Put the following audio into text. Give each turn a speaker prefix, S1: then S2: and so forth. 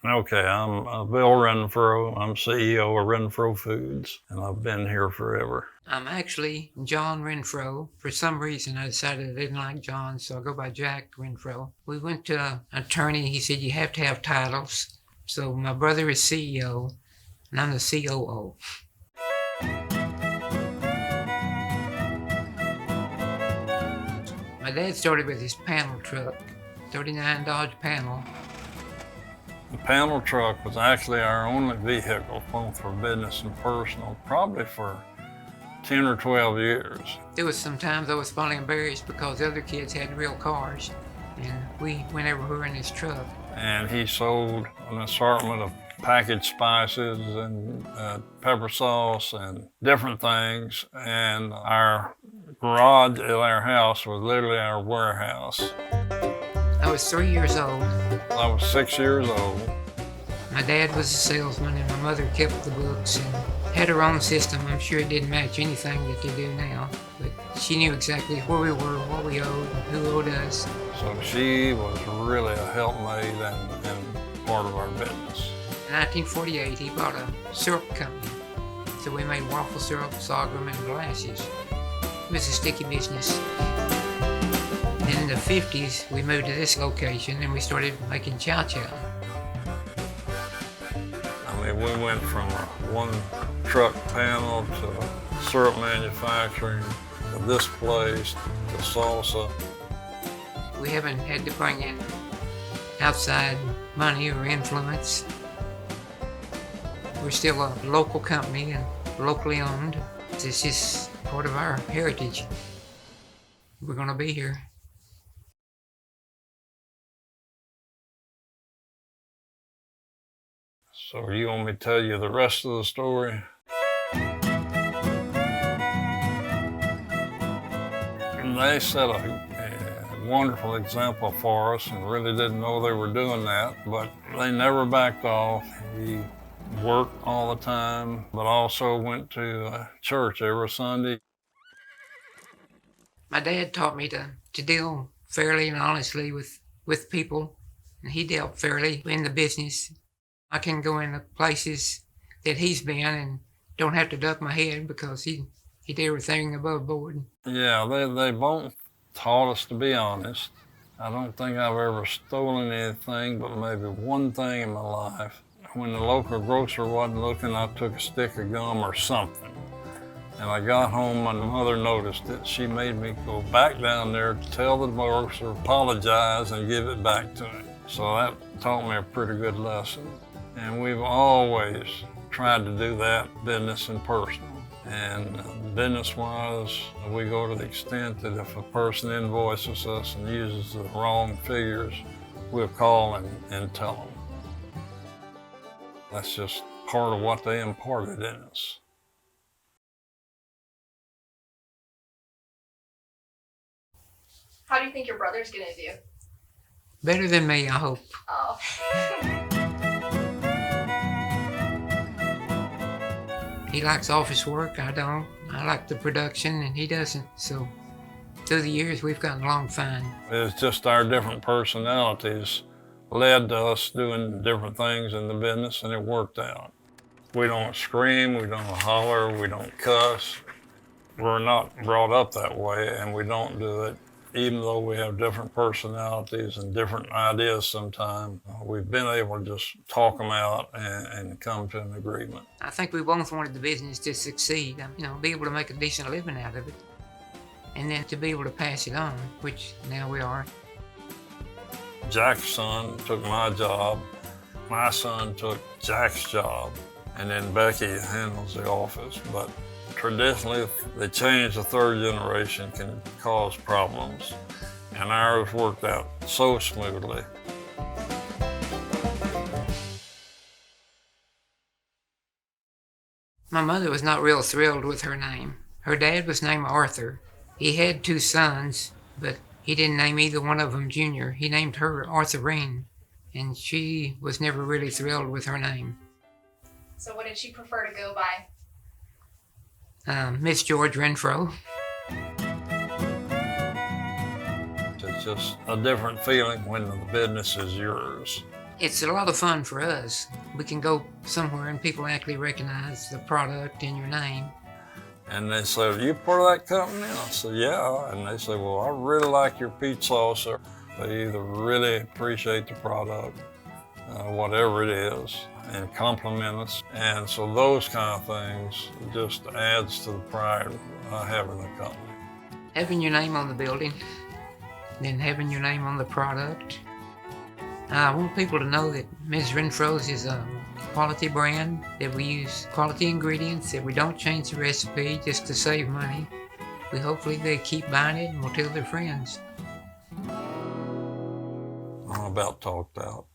S1: Okay, I'm Bill Renfro. I'm CEO of Renfro Foods, and I've been here forever.
S2: I'm actually John Renfro. For some reason, I decided I didn't like John, so I go by Jack Renfro. We went to an attorney. He said you have to have titles. So my brother is CEO, and I'm the COO. My dad started with his panel truck, 39 Dodge panel.
S1: The panel truck was actually our only vehicle, both for business and personal, probably for 10 or 12 years.
S2: There was some times I was finally embarrassed because the other kids had real cars, and we went everywhere in his truck.
S1: And he sold an assortment of packaged spices and pepper sauce and different things. And our garage at our house was literally our warehouse.
S2: I was 3 years old.
S1: I was 6 years old.
S2: My dad was a salesman, and my mother kept the books and had her own system. I'm sure it didn't match anything that they do now, but she knew exactly where we were, what we owed, and who owed us.
S1: So she was really a helpmate and part of our business.
S2: In 1948, he bought a syrup company, so we made waffle syrup, sorghum, and molasses. It was a sticky business. And in the 50s, we moved to this location and we started making chow chow.
S1: I mean, we went from one truck panel to syrup manufacturing to this place to salsa.
S2: We haven't had to bring in outside money or influence. We're still a local company and locally owned. It's just part of our heritage. We're going to be here.
S1: So you want me to tell you the rest of the story? And they set a wonderful example for us and really didn't know they were doing that, but they never backed off. He worked all the time, but also went to church every Sunday.
S2: My dad taught me to deal fairly and honestly with people, and he dealt fairly in the business. I can go into places that he's been and don't have to duck my head because he did everything above board.
S1: Yeah, they both taught us to be honest. I don't think I've ever stolen anything but maybe one thing in my life. When the local grocer wasn't looking, I took a stick of gum or something. And I got home, my mother noticed it. She made me go back down there to tell the grocer, apologize, and give it back to him. So that taught me a pretty good lesson. And we've always tried to do that, business and personal. And business-wise, we go to the extent that if a person invoices us and uses the wrong figures, we'll call and tell them. That's just part of what they imparted in us.
S3: How do you think your brother's gonna do?
S2: Better than me, I hope.
S3: Oh.
S2: He likes office work, I don't. I like the production, and he doesn't. So through the years, we've gotten along fine.
S1: It's just our different personalities led to us doing different things in the business, and it worked out. We don't scream, we don't holler, we don't cuss. We're not brought up that way, and we don't do it. Even though we have different personalities and different ideas sometimes, we've been able to just talk them out and come to an agreement.
S2: I think we both wanted the business to succeed, be able to make a decent living out of it, and then to be able to pass it on, which now we are.
S1: Jack's son took my job, my son took Jack's job, and then Becky handles the office. But traditionally, the change to third generation can cause problems, and ours worked out so smoothly.
S2: My mother was not real thrilled with her name. Her dad was named Arthur. He had 2 sons, but he didn't name either one of them Junior. He named her Arthurine, and she was never really thrilled with her name.
S3: So what did she prefer to go by?
S2: Miss George Renfro.
S1: It's just a different feeling when the business is yours.
S2: It's a lot of fun for us. We can go somewhere and people actually recognize the product and your name.
S1: And they say, "Are you part of that company?" I said, "Yeah." And they say, "Well, I really like your peach salsa." They either really appreciate the product, whatever it is, and compliment us. And so those kind of things just adds to the pride of having a company.
S2: Having your name on the building, then having your name on the product. I want people to know that Ms. Renfro's is a quality brand, that we use quality ingredients, that we don't change the recipe just to save money. Hopefully they keep buying it and will tell their friends.
S1: I'm about talked out.